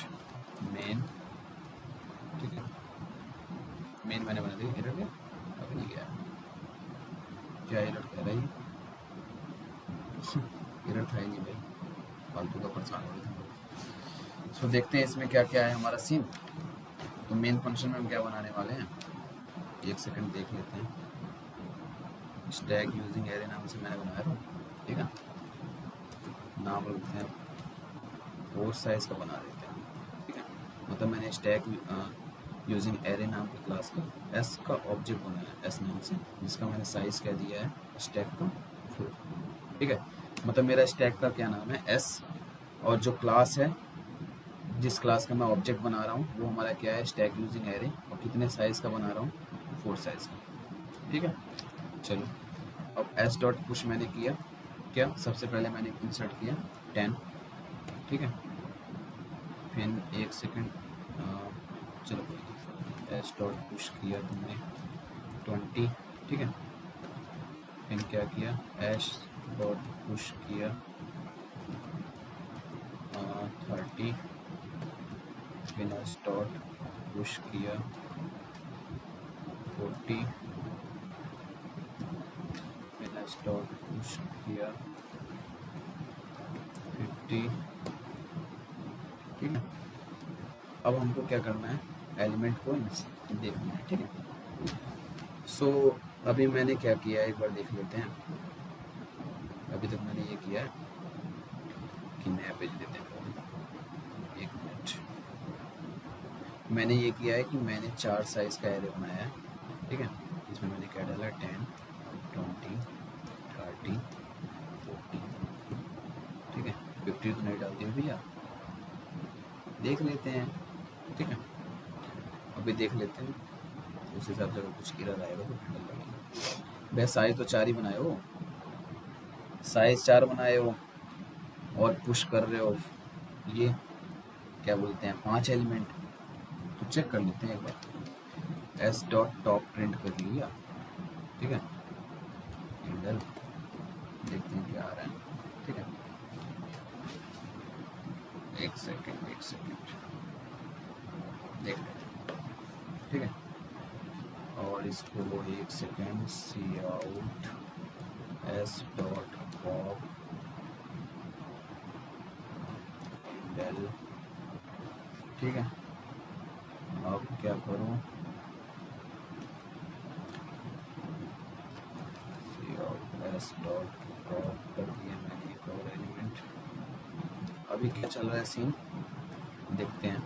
मेन। ठीक है, मेन मैंने बना दिया। एरर गया, अभी नहीं गया, क्या एरर कह रही एरर था ही नहीं भाई, फालतू का परेशान हो रहे थे। सो देखते हैं इसमें क्या क्या है हमारा सीन। तो मेन फंक्शन में हम क्या बनाने वाले हैं, एक सेकंड देख लेते हैं। स्टैक यूजिंग एरे नाम से मैंने बनाया था। ठीक है, नाम रखते हैं फोर साइज का बना देते हैं। ठीक है, मतलब मैंने स्टैक यूजिंग एरे नाम की क्लास का एस का ऑब्जेक्ट बनाया, एस नाम से, जिसका मैंने साइज कह दिया है स्टैक का 4। ठीक है, मतलब मेरा स्टैक का क्या नाम है, एस, और जो क्लास है, जिस क्लास का मैं ऑब्जेक्ट बना रहा हूँ, वो हमारा क्या है, स्टैक यूजिंग एरे, और कितने साइज का बना रहा हूँ, 4 साइज का। ठीक है, चलो अब एस डॉट पुश मैंने किया, क्या सबसे पहले मैंने इंसर्ट किया 10। ठीक है, फिर एक सेकंड, चलो एस डॉट पुश किया तुमने 20। ठीक है, फिर क्या किया, एस डॉट पुश किया 30, फिर एस डॉट पुश किया 40, फिर एस डॉट पुश किया 50। ठीक है, अब हमको क्या करना है, एलिमेंट को देखना है, ठीक है। सो अभी मैंने क्या किया है एक बार देख लेते हैं। अभी तक मैंने ये किया है कि नया पेज देते हैं, एक मिनट। मैंने ये किया है कि मैंने 4 साइज़ का एरे बनाया है, ठीक है। इसमें मैंने क्या डाला, 10, 20, 30, 40, ठीक है। 50 तो नहीं डालती हूँ भैया, देख लेते हैं, ठीक है। अभी देख लेते हैं, उस हिसाब से अगर कुछ एरर आएगा तो फिर डाल देंगे। भैया साइज़ तो 4 ही बनाए हो, साइज़ 4 बनाए हो और पुश कर रहे हो ये क्या बोलते हैं 5 एलिमेंट। तो चेक कर लेते हैं एक बार। एस डॉट टॉप प्रिंट कर लिया, ठीक है। इंडल देखते हैं क्या आ रहा है, ठीक है। एक सेकेंड देख लेते हैं, ठीक है। और इसको एक सेकेंड, सी आउट एस डॉट पॉप इंडल, ठीक है। अब क्या करूँ, सी आउट एस डॉट पॉप कर दिया मैंने एक और एलिमेंट। अभी क्या चल रहा है सीन देखते हैं।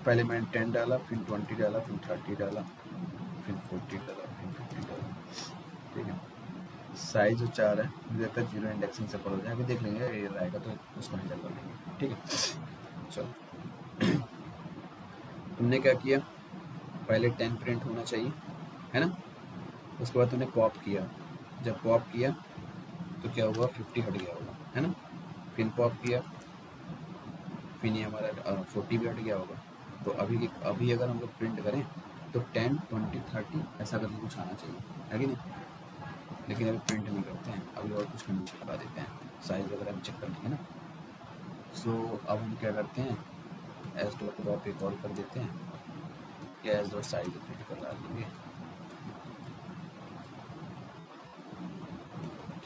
पहले मैंने 10 डाला, फिर 20 डाला, फिर 30 डाला, फिर 40 डाला, फिर 50 डाला, ठीक है। साइज जो 4 है मुझे लगता है 0 इंडेक्सिंग से पड़ जाएगा, देख लेंगे ये रहेगा तो उसको हैंडल कर लेंगे, ठीक है। चलो तुमने क्या किया, पहले 10 प्रिंट होना चाहिए, है ना। उसके बाद तुमने पॉप किया, जब पॉप किया तो क्या हुआ, 50 हट गया होगा, है ना। फिर पॉप किया, फिर ये हमारा 40 भी हट गया होगा। तो अभी अगर हम लोग प्रिंट करें तो 10, 20, 30 ऐसा करके कुछ आना चाहिए, है कि नहीं। लेकिन अभी प्रिंट नहीं करते हैं, अभी और कुछ कंडीशन लगा देते हैं, साइज़ वगैरह भी चेक कर लेंगे ना। सो अब हम क्या करते हैं, एस डॉट ड्रॉप एक और कर देते हैं, या एस डॉट साइज प्रिंट करवा देंगे,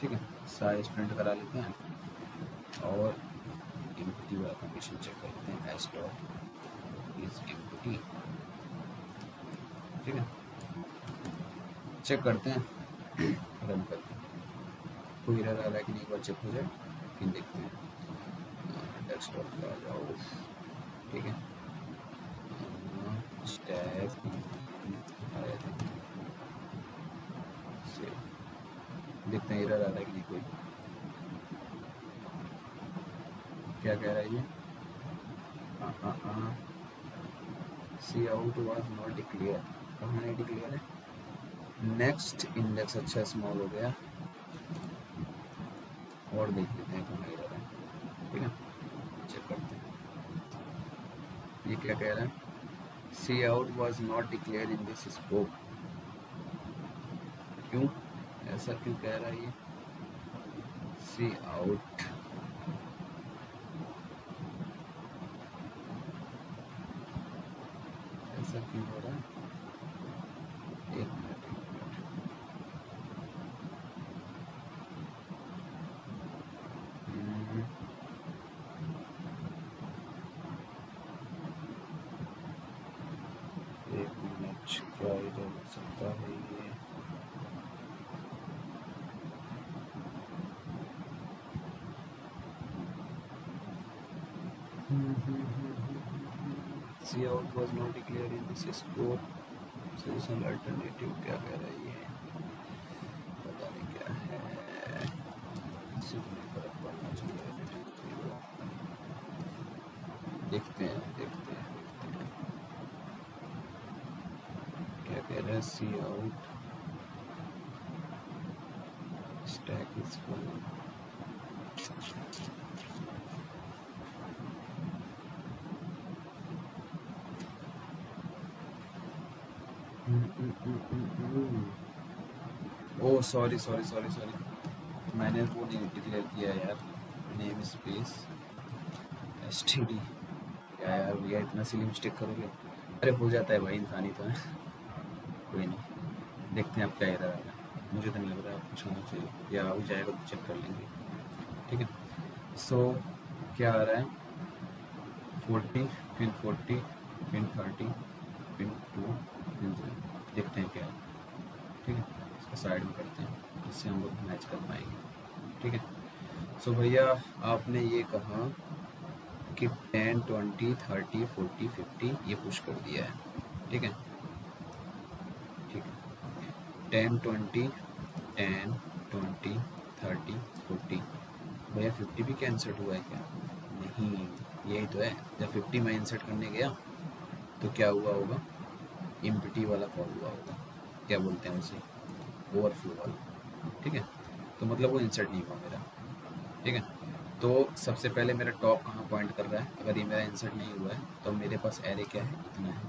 ठीक है। साइज प्रिंट करा लेते हैं और इम्पटी वाला कंडीशन चेक कर लेते हैं, एस डॉट इज इम्पटी, ठीक है। चेक करते हैं, रन करते हैं, कोई एरर आ रहा है कि नहीं एक बार चेक हो जाए, फिर देखते हैं। डेस्कटॉप पे आ जाओ, ठीक है। स्टैक से देखते हैं एरर आ रहा है कि नहीं कोई, क्या कह रहा है ये, cout was not declare, कहाँ नहीं डिक्लेयर है, नेक्स्ट इंडेक्स अच्छा स्मॉल हो गया, और देख लेते हैं कहाँ एरर है, ठीक है। चेक करते हैं ये क्या कह रहा है, cout was not declare in this scope. क्यों, ऐसा क्यों कह रहा है ये, सी आउट ऐसा क्यों हो रहा है, एक मिनट क्या इधर हो सकता है ये, cout was not declare in this scope, suggestion alternative क्या कह रहा है ये, पता नहीं क्या है, इससे तो नहीं फर्क पड़ना चाहिए, देखते हैं क्या कह रहा है, cout stack is full, oh sorry, मैंने वो नहीं डिक्लेयर किया यार, namespace S T D, क्या यार भैया इतना सिली मिस्टेक करोगे, अरे हो जाता है भाई, इंसानी तो है, कोई नहीं, देखते हैं आप क्या एरर आ रहा है, मुझे तो नहीं लग रहा है कुछ होना चाहिए, या हो जाएगा तो चेक कर लेंगे, ठीक है। सो क्या आ रहा है, 40, फिर 40, फिर 30, फिर 2, फिर 0। देखते हैं क्या है। ठीक है, इसको साइड में करते हैं जिससे हम लोग मैच कर पाएंगे। ठीक है, सो भैया आपने ये कहा कि 10, 20, 30, 40, 50 ये पुश कर दिया है। ठीक है, ठीक है, 10, 20, 10, 20, 30, 40। भैया 50 भी क्या इंसर्ट हुआ है क्या? नहीं, यही तो है। जब 50 मैं इंसर्ट करने गया तो क्या हुआ होगा? एम्प्टी वाला कॉल हुआ होगा, क्या बोलते हैं उसे, ओवरफ्लो वाला। ठीक है, तो मतलब वो इंसर्ट नहीं हुआ मेरा। ठीक है, तो सबसे पहले मेरा टॉप कहाँ पॉइंट कर रहा है? अगर ये मेरा इंसर्ट नहीं हुआ है तो मेरे पास एरे क्या है? इतना है।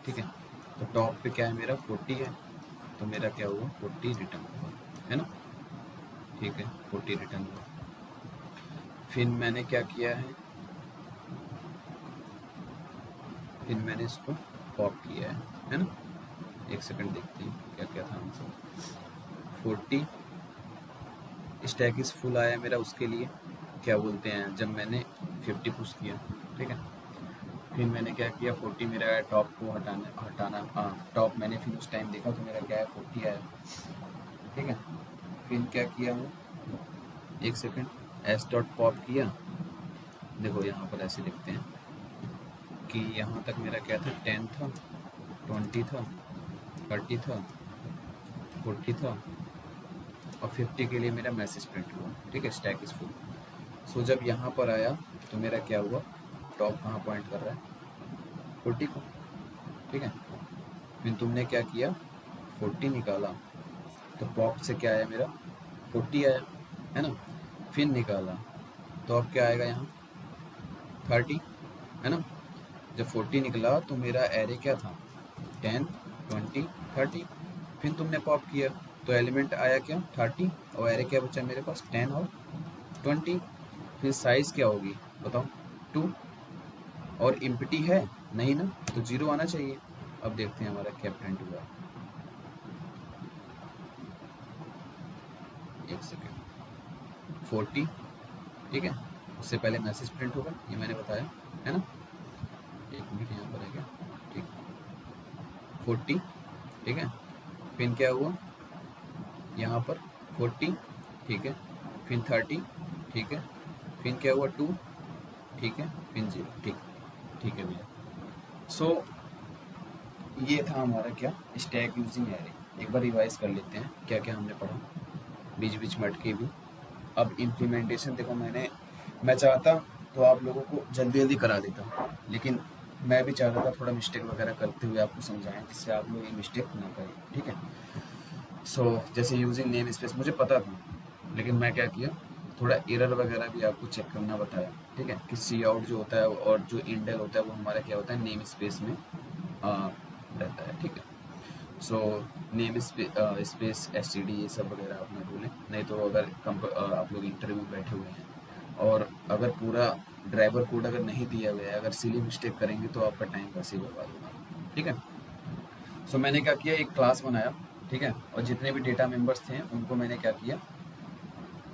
ठीक है, तो टॉप पे क्या है मेरा? 40 है, तो मेरा क्या हुआ? 40 रिटर्न हुआ, है ना। ठीक है, 40 रिटर्न हुआ। फिर मैंने क्या किया है, फिर मैंने इसको पॉप किया है ना। एक सेकंड देखते हैं क्या क्या था आंसर। 40 स्टैक इज फुल आया मेरा, उसके लिए क्या बोलते हैं, जब मैंने 50 पुश किया। ठीक है, फिर मैंने क्या किया, 40 मेरा टॉप को हटाना हटाना टॉप मैंने फिर उस टाइम देखा तो मेरा क्या है, 40 आया। ठीक है, फिर क्या किया मैं, एक सेकंड, एस डॉट पॉप किया। देखो यहाँ पर ऐसे लिखते हैं कि यहाँ तक मेरा क्या था, 10 था, 20 था, 30 था, 40 था, और 50 के लिए मेरा मैसेज प्रिंट हुआ। ठीक है, स्टैक इज फुल। सो जब यहाँ पर आया तो मेरा क्या हुआ, टॉप कहाँ पॉइंट कर रहा है, 40 को। ठीक है, फिर तुमने क्या किया, 40 निकाला, तो पॉप से क्या आया मेरा, 40 आया, है ना। फिर निकाला तो अब क्या आएगा यहाँ, 30, है ना। जब 40 निकला तो मेरा एरे क्या था, 10, 20, 30। फिर तुमने पॉप किया तो एलिमेंट आया क्या, 30, और एरे क्या बचा मेरे पास, 10 और 20। फिर साइज़ क्या होगी बताओ, 2, और इम्पटी है नहीं ना, तो 0 आना चाहिए। अब देखते हैं हमारा क्या प्रिंट हुआ। एक सेकेंड, 40, ठीक है, उससे पहले मैसेज प्रिंट होगा, ये मैंने बताया, है ना। एक मिनट यहाँ पर है क्या, ठीक, 40, ठीक है, फिर क्या हुआ यहाँ पर 40, ठीक है, फिर 30, ठीक है, फिर क्या हुआ 2, ठीक है, फिर 0, ठीक, ठीक है भैया। सो ये था हमारा क्या, स्टैक यूजिंग एरे। एक बार रिवाइज कर लेते हैं क्या क्या हमने पढ़ा, बीच बीच में अटके भी। अब इम्प्लीमेंटेशन देखो, मैं चाहता तो आप लोगों को जल्दी जल्दी करा देता, लेकिन मैं भी चाहता था थोड़ा मिस्टेक वगैरह करते हुए आपको समझाएं जिससे आप लोग ये मिस्टेक ना करें। ठीक है, सो जैसे यूजिंग नेम स्पेस मुझे पता था, लेकिन मैं क्या किया, थोड़ा एरर वगैरह भी आपको चेक करना बताया। ठीक है, कि सी आउट जो होता है और जो इंडेल होता है वो हमारा क्या होता है, नेम स्पेस में रहता है। ठीक है, so name space S T D ये सब वगैरह आप ना भूलें, नहीं तो अगर आप लोग इंटरव्यू में बैठे हुए हैं और अगर पूरा ड्राइवर कोड अगर नहीं दिया गया है, अगर सिली मिस्टेक करेंगे तो आपका टाइम वैसे ही बर्बाद होगा। ठीक है, सो मैंने क्या किया, एक क्लास बनाया। ठीक है, और जितने भी डेटा मेंबर्स थे उनको मैंने क्या किया,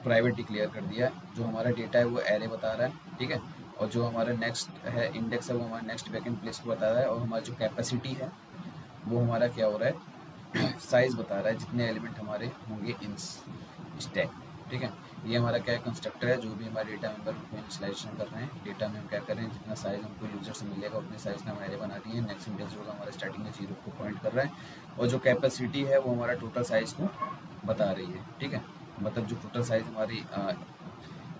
प्राइवेट डिक्लेयर कर दिया है। जो हमारा डेटा है वो एरे बता रहा है। ठीक है, और जो हमारा नेक्स्ट है इंडेक्स है वो हमारा नेक्स्ट वैकेंट प्लेस को बता रहा है, और हमारा जो कैपेसिटी है वो हमारा क्या हो रहा है, साइज बता रहा है, जितने एलिमेंट हमारे होंगे इन स्टैक। ठीक है, ये हमारा क्या है, कंस्ट्रक्टर है, जो भी हमारे डेटा मेंबर को इनिशियलाइजेशन कर रहे हैं, डेटा में हम क्या कर रहे हैं, जितना साइज हमको यूजर से मिलेगा उतने साइज का हम एरे बना दिए। नेक्स्ट इंडेक्स जो हमारा स्टार्टिंग में 0 को पॉइंट कर रहा है, और जो कैपेसिटी है वो हमारा टोटल साइज को बता रही है। ठीक है, मतलब जो टोटल साइज हमारी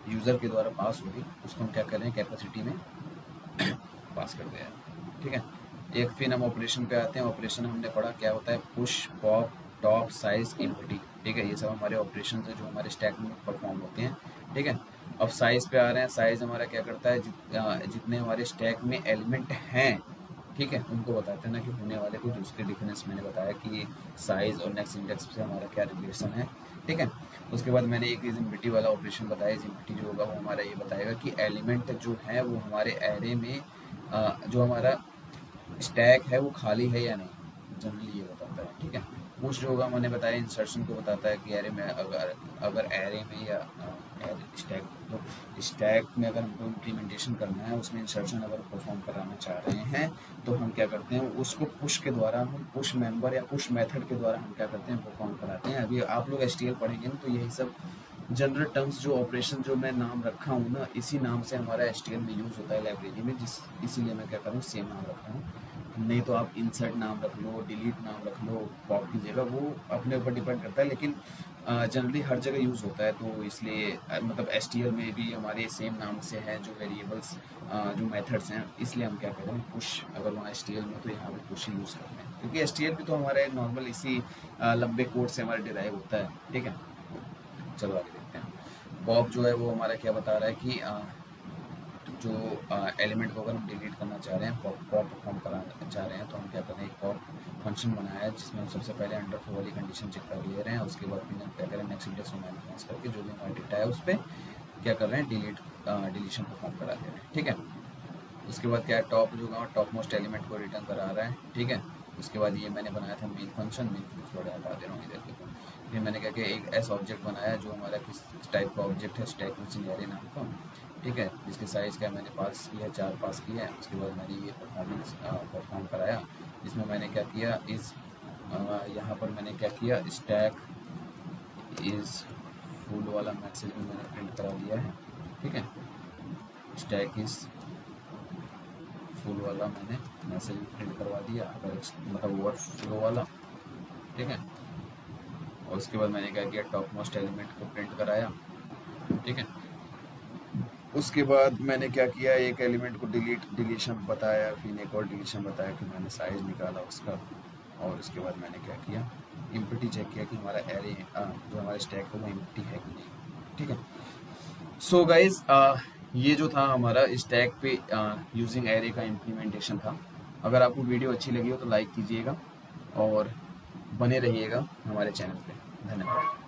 यूज़र के द्वारा पास होगी उसको हम क्या कर रहे हैं, कैपेसिटी में पास कर दिया है। ठीक है, एक फिर हम ऑपरेशन पे आते हैं। ऑपरेशन हमने पढ़ा क्या होता है, push, pop, top, size, empty. ठीक है, ये सब हमारे ऑपरेशन है जो हमारे स्टैक में परफॉर्म होते हैं। ठीक है, अब साइज पे आ रहे हैं। साइज हमारा क्या करता है, जितने हमारे स्टैक में एलिमेंट हैं, ठीक है, उनको बताते हैं ना कि होने वाले कुछ, उसके डिफरेंस मैंने बताया कि साइज और नेक्स्ट इंडेक्स से हमारा क्या रिलेशन है। ठीक है, उसके बाद मैंने एक इजिम्पिटी वाला ऑपरेशन बताया। इजिम्पिटी जो होगा वो हमारा ये बताएगा कि एलिमेंट जो है वो हमारे एरे में जो हमारा स्टैक है वो खाली है या नहीं, जनरली ये बताता है। ठीक है, पुश जो होगा मैंने बताया इंसर्शन को बताता है कि एरे में अगर एरे में या स्टैक तो स्टैक में अगर हमको इम्प्लीमेंटेशन करना है, उसमें इंसर्शन अगर परफॉर्म कराना चाह रहे हैं तो हम क्या करते हैं, उसको पुश के द्वारा, हम पुश मेंबर या पुश मेथड के द्वारा हम क्या करते हैं, परफॉर्म कराते हैं। अभी आप लोग एचटीएल पढ़ेंगे ना, तो यही सब जनरल टर्म्स जो ऑपरेशन जो मैं नाम रखा हूँ ना, इसी नाम से हमारा एचटीएल में यूज़ होता है लाइब्रेरी में, इसीलिए मैं क्या कर रहा हूँ, सेम नाम रखा हूँ। नहीं तो आप इंसर्ट नाम रख लो, डिलीट नाम रख लो, पॉप की जगह, वो अपने ऊपर डिपेंड करता है, लेकिन जनरली हर जगह यूज़ होता है। तो इसलिए मतलब एचटीएल में भी हमारे सेम नाम से है जो वेरिएबल्स, जो मेथड्स हैं, इसलिए हम क्या कर रहे हैं, पुश, अगर वहाँ एचटीएल में तो यहाँ पे पुश ही यूज़ करते हैं, क्योंकि एचटीएल भी तो हमारे नॉर्मल इसी लंबे कोड से हमारा डिराइव होता है। ठीक है, चलो आगे देखते हैं। पॉप जो है वो हमारा क्या बता रहा है कि जो एलिमेंट को अगर हम डिलीट करना चाह रहे हैं, पॉप परफॉर्म कराना चाह रहे हैं, तो हम क्या कर रहे हैं, एक पॉप फंक्शन बनाया है जिसमें हम सबसे पहले अंडर वाली कंडीशन चेक कर ले रहे हैं। उसके बाद फिर हम क्या करें, नेक्स्ट इंडेक्स को माइनस करके जो भी हमारा डेटा है उस पर क्या कर रहे हैं, डिलीशन परफॉर्म करा दे रहे हैं। ठीक है, उसके बाद क्या है, टॉप जो टॉप मोस्ट एलिमेंट को रिटर्न करा रहा है। ठीक है, उसके बाद ये मैंने बनाया था मेन फंक्शन थोड़ा हटा दे रहा हूँ इधर देखो। फिर मैंने क्या किया, एक एस ऑब्जेक्ट बनाया जो हमारा किस टाइप का ऑब्जेक्ट है, स्टैक यूजिंग एरे नाम का। ठीक है, जिसके साइज़ क्या मैंने पास किया है, 4 पास किया है। उसके बाद मैंने ये परफॉर्म कराया, जिसमें मैंने क्या किया, यहाँ पर मैंने क्या किया, स्टैक इज़ फुल वाला मैसेज भी मैंने प्रिंट करा दिया है। ठीक है, स्टैक इज़ फुल वाला मैंने मैसेज प्रिंट करवा दिया, अगर मतलब ओवरफ्लो वाला। ठीक है, और उसके बाद मैंने क्या किया, टॉप मोस्ट एलिमेंट को प्रिंट कराया। ठीक है, उसके बाद मैंने क्या किया, एक एलिमेंट को डिलीशन बताया, फिर एक और डिलीशन बताया, फिर मैंने साइज निकाला उसका, और उसके बाद मैंने क्या किया, इम्प्टी चेक किया कि हमारा एरे जो हमारा स्टैक है वो इम्प्टी है कि नहीं। ठीक है, सो गाइज ये जो था हमारा स्टैक पे यूजिंग एरे का इम्प्लीमेंटेशन था। अगर आपको वीडियो अच्छी लगी हो तो लाइक कीजिएगा और बने रहिएगा हमारे चैनल पे। धन्यवाद।